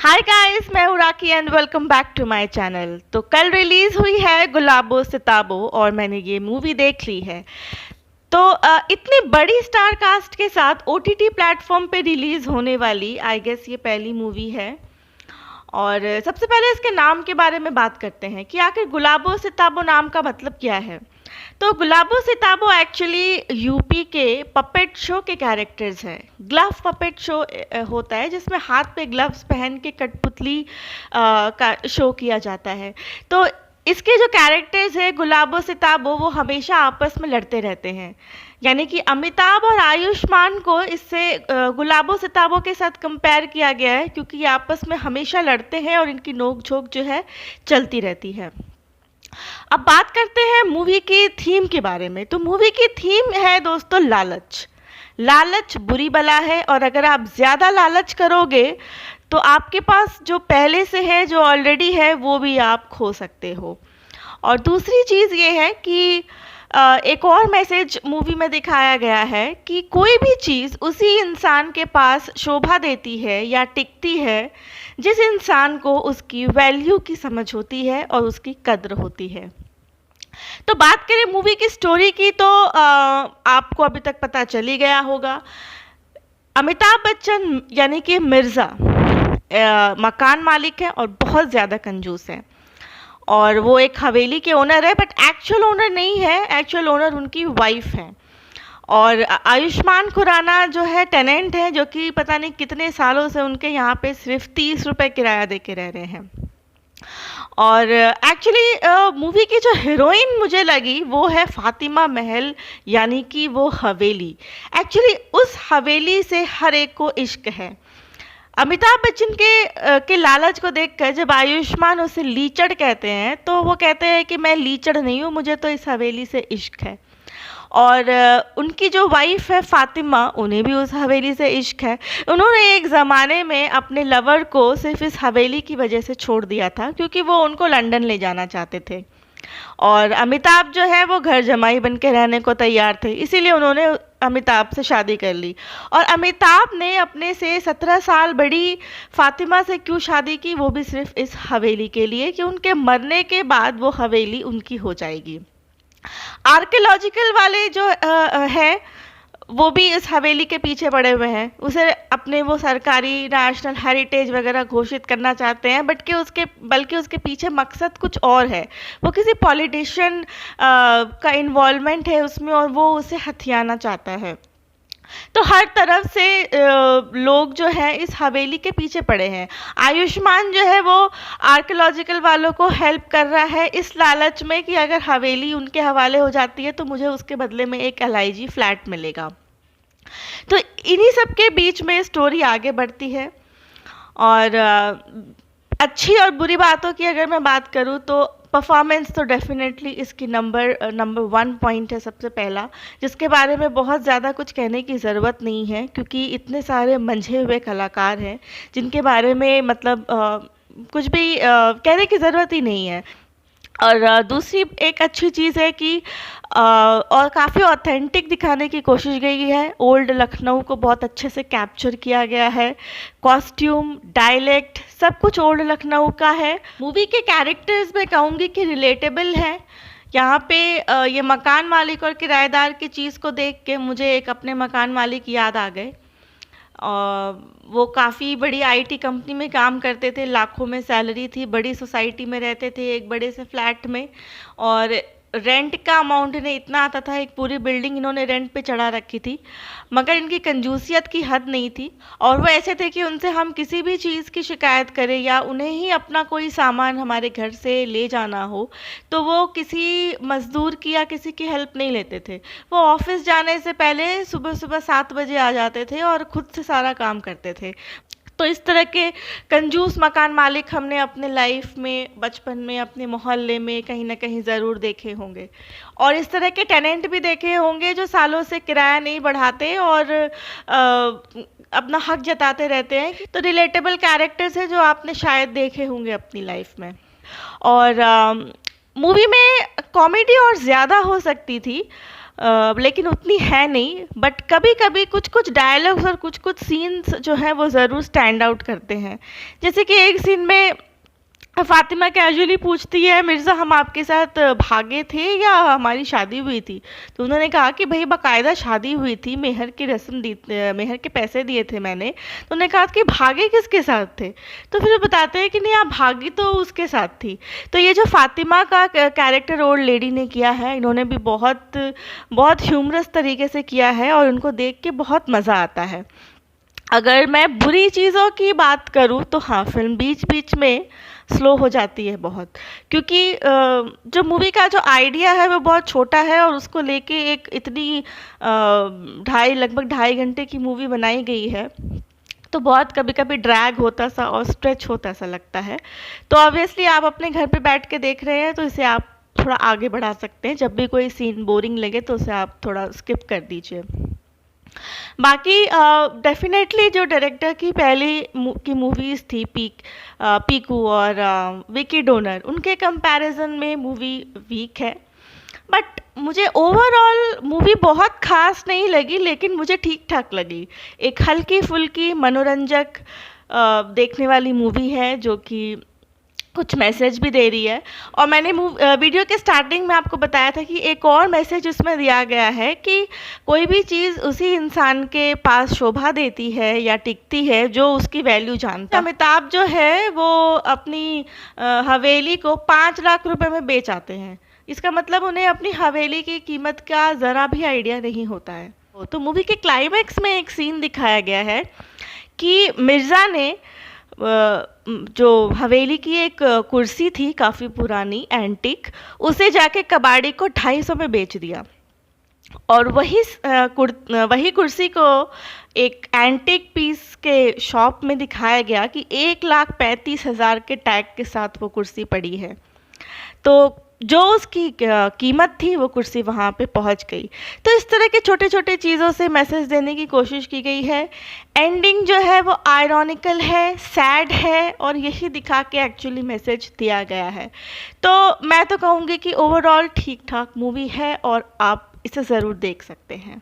हाय guys, मैं हूँ Rakhi and welcome back to my channel. तो कल रिलीज हुई है गुलाबो सिताबो और मैंने ये मूवी देख ली है। तो इतनी बड़ी स्टार कास्ट के साथ ओटीटी प्लेटफॉर्म पे रिलीज होने वाली आई गेस ये पहली मूवी है। और सबसे पहले इसके नाम के बारे में बात करते हैं कि आखिर गुलाबो सिताबो नाम का मतलब क्या है। तो गुलाबो सिताबो एक्चुअली यूपी के पपेट शो के कैरेक्टर्स हैं। ग्लव पपेट शो होता है जिसमें हाथ पे ग्लव्स पहन के कठपुतली का शो किया जाता है। तो इसके जो कैरेक्टर्स हैं गुलाबो सिताबो वो हमेशा आपस में लड़ते रहते हैं। यानी कि अमिताभ और आयुष्मान को इससे गुलाबो सिताबो के साथ कंपेयर किया गया है क्योंकि ये आपस में हमेशा लड़ते हैं और इनकी नोक झोंक जो है चलती रहती है। अब बात करते हैं मूवी की थीम के बारे में। तो मूवी की थीम है दोस्तों लालच। लालच बुरी बला है और अगर आप ज़्यादा लालच करोगे तो आपके पास जो पहले से है, जो ऑलरेडी है, वो भी आप खो सकते हो। और दूसरी चीज़ ये है कि एक और मैसेज मूवी में दिखाया गया है कि कोई भी चीज़ उसी इंसान के पास शोभा देती है या टिकती है जिस इंसान को उसकी वैल्यू की समझ होती है और उसकी कद्र होती है। तो बात करें मूवी की स्टोरी की तो आपको अभी तक पता चल ही गया होगा। अमिताभ बच्चन यानी कि मिर्ज़ा मकान मालिक है और बहुत ज़्यादा कंजूस है और वो एक हवेली के ओनर है, बट एक्चुअल ओनर नहीं है। एक्चुअल ओनर उनकी वाइफ है। और आयुष्मान खुराना जो है टेनेंट है, जो कि पता नहीं कितने सालों से उनके यहाँ पे सिर्फ 30 रुपए किराया दे के रह रहे हैं। और एक्चुअली मूवी की जो हीरोइन मुझे लगी वो है फातिमा महल, यानी कि वो हवेली। एक्चुअली उस हवेली से हर एक को इश्क है। अमिताभ बच्चन के लालच को देखकर जब आयुष्मान उसे लीचड़ कहते हैं तो वो कहते हैं कि मैं लीचड़ नहीं हूँ, मुझे तो इस हवेली से इश्क है। और उनकी जो वाइफ है फातिमा, उन्हें भी उस हवेली से इश्क है। उन्होंने एक ज़माने में अपने लवर को सिर्फ इस हवेली की वजह से छोड़ दिया था क्योंकि वो उनको लंदन ले जाना चाहते थे और अमिताभ जो है वो घर जमाई बन के रहने को तैयार थे, इसीलिए उन्होंने अमिताभ से शादी कर ली। और अमिताभ ने अपने से 17 साल बड़ी फातिमा से क्यों शादी की, वो भी सिर्फ इस हवेली के लिए कि उनके मरने के बाद वो हवेली उनकी हो जाएगी। आर्कियोलॉजिकल वाले जो है वो भी इस हवेली के पीछे पड़े हुए हैं। उसे अपने वो सरकारी नेशनल हेरिटेज वगैरह घोषित करना चाहते हैं, बल्कि उसके पीछे मकसद कुछ और है। वो किसी पॉलिटिशियन का इन्वॉल्वमेंट है उसमें और वो उसे हथियाना चाहता है। तो हर तरफ से लोग जो है इस हवेली के पीछे पड़े हैं। आयुष्मान जो है वो आर्कियोलॉजिकल वालों को हेल्प कर रहा है इस लालच में कि अगर हवेली उनके हवाले हो जाती है तो मुझे उसके बदले में एक एलआईजी फ्लैट मिलेगा। तो इन्हीं सब के बीच में स्टोरी आगे बढ़ती है। और अच्छी और बुरी बातों की अगर मैं बात करूँ तो परफॉर्मेंस तो डेफिनेटली इसकी नंबर 1 पॉइंट है सबसे पहला, जिसके बारे में बहुत ज़्यादा कुछ कहने की ज़रूरत नहीं है क्योंकि इतने सारे मंझे हुए कलाकार हैं जिनके बारे में मतलब कुछ भी कहने की ज़रूरत ही नहीं है। और दूसरी एक अच्छी चीज़ है कि और काफ़ी ऑथेंटिक दिखाने की कोशिश गई है। ओल्ड लखनऊ को बहुत अच्छे से कैप्चर किया गया है। कॉस्ट्यूम, डायलेक्ट, सब कुछ ओल्ड लखनऊ का है। मूवी के कैरेक्टर्स मैं कहूँगी कि रिलेटेबल हैं। यहाँ पे ये मकान मालिक और किराएदार की चीज़ को देख के मुझे एक अपने मकान मालिक याद आ गए। वो काफ़ी बड़ी आईटी कंपनी में काम करते थे, लाखों में सैलरी थी, बड़ी सोसाइटी में रहते थे एक बड़े से फ्लैट में और रेंट का अमाउंट इन्हें इतना आता था, एक पूरी बिल्डिंग इन्होंने रेंट पे चढ़ा रखी थी। मगर इनकी कंजूसियत की हद नहीं थी और वो ऐसे थे कि उनसे हम किसी भी चीज़ की शिकायत करें या उन्हें ही अपना कोई सामान हमारे घर से ले जाना हो तो वो किसी मज़दूर की या किसी की हेल्प नहीं लेते थे। वो ऑफिस जाने से पहले सुबह सुबह 7 बजे आ जाते थे और खुद से सारा काम करते थे। तो इस तरह के कंजूस मकान मालिक हमने अपने लाइफ में, बचपन में, अपने मोहल्ले में कहीं ना कहीं ज़रूर देखे होंगे। और इस तरह के टेनेंट भी देखे होंगे जो सालों से किराया नहीं बढ़ाते और अपना हक जताते रहते हैं। तो रिलेटेबल कैरेक्टर्स हैं जो आपने शायद देखे होंगे अपनी लाइफ में। और मूवी में कॉमेडी और ज़्यादा हो सकती थी लेकिन उतनी है नहीं, बट कभी-कभी कुछ-कुछ डायलॉग्स और कुछ-कुछ सीन्स जो हैं वो ज़रूर स्टैंड आउट करते हैं। जैसे कि एक सीन में फ़ातिमा कैजुअली पूछती है, मिर्ज़ा हम आपके साथ भागे थे या हमारी शादी हुई थी? तो उन्होंने कहा कि भई बाकायदा शादी हुई थी, मेहर की रस्म मेहर के पैसे दिए थे मैंने। तो उन्होंने कहा कि भागे किसके साथ थे? तो फिर वो बताते हैं कि नहीं आप भागी तो उसके साथ थी। तो ये जो फ़ातिमा का कैरेक्टर ओल्ड लेडी ने किया है, इन्होंने भी बहुत बहुत ह्यूमरस तरीके से किया है और उनको देख के बहुत मज़ा आता है। अगर मैं बुरी चीज़ों की बात करूँ तो हाँ, फ़िल्म बीच-बीच में स्लो हो जाती है बहुत, क्योंकि जो मूवी का जो आइडिया है वो बहुत छोटा है और उसको लेके एक इतनी लगभग ढाई घंटे की मूवी बनाई गई है, तो बहुत कभी-कभी ड्रैग होता सा और स्ट्रेच होता सा लगता है। तो ऑब्वियसली आप अपने घर पे बैठ के देख रहे हैं तो इसे आप थोड़ा आगे बढ़ा सकते हैं। जब भी कोई सीन बोरिंग लगे तो उसे आप थोड़ा स्किप कर दीजिए। बाकी डेफ़िनेटली जो डायरेक्टर की पहली की मूवीज़ थी पीकू और विकी डोनर, उनके कंपैरिज़न में मूवी वीक है। बट मुझे ओवरऑल मूवी बहुत ख़ास नहीं लगी, लेकिन मुझे ठीक-ठाक लगी। एक हल्की-फुल्की मनोरंजक देखने वाली मूवी है जो कि कुछ मैसेज भी दे रही है। और मैंने वीडियो के स्टार्टिंग में आपको बताया था कि एक और मैसेज उसमें दिया गया है कि कोई भी चीज़ उसी इंसान के पास शोभा देती है या टिकती है जो उसकी वैल्यू जानता है। अमिताभ जो है वो अपनी हवेली को 5 लाख रुपए में बेच आते हैं। इसका मतलब उन्हें अपनी हवेली की कीमत का ज़रा भी आइडिया नहीं होता है। तो मूवी के क्लाइमैक्स में एक सीन दिखाया गया है कि मिर्ज़ा ने जो हवेली की एक कुर्सी थी काफ़ी पुरानी एंटीक, उसे जाके कबाड़ी को 250 में बेच दिया। और वही कुर्सी को एक एंटीक पीस के शॉप में दिखाया गया कि 1,35,000 के टैग के साथ वो कुर्सी पड़ी है। तो जो उसकी कीमत थी वो कुर्सी वहाँ पे पहुँच गई। तो इस तरह के छोटे-छोटे चीज़ों से मैसेज देने की कोशिश की गई है। एंडिंग जो है वो आयरॉनिकल है, सैड है और यही दिखा के एक्चुअली मैसेज दिया गया है। तो मैं तो कहूँगी कि ओवरऑल ठीक-ठाक मूवी है और आप इसे ज़रूर देख सकते हैं।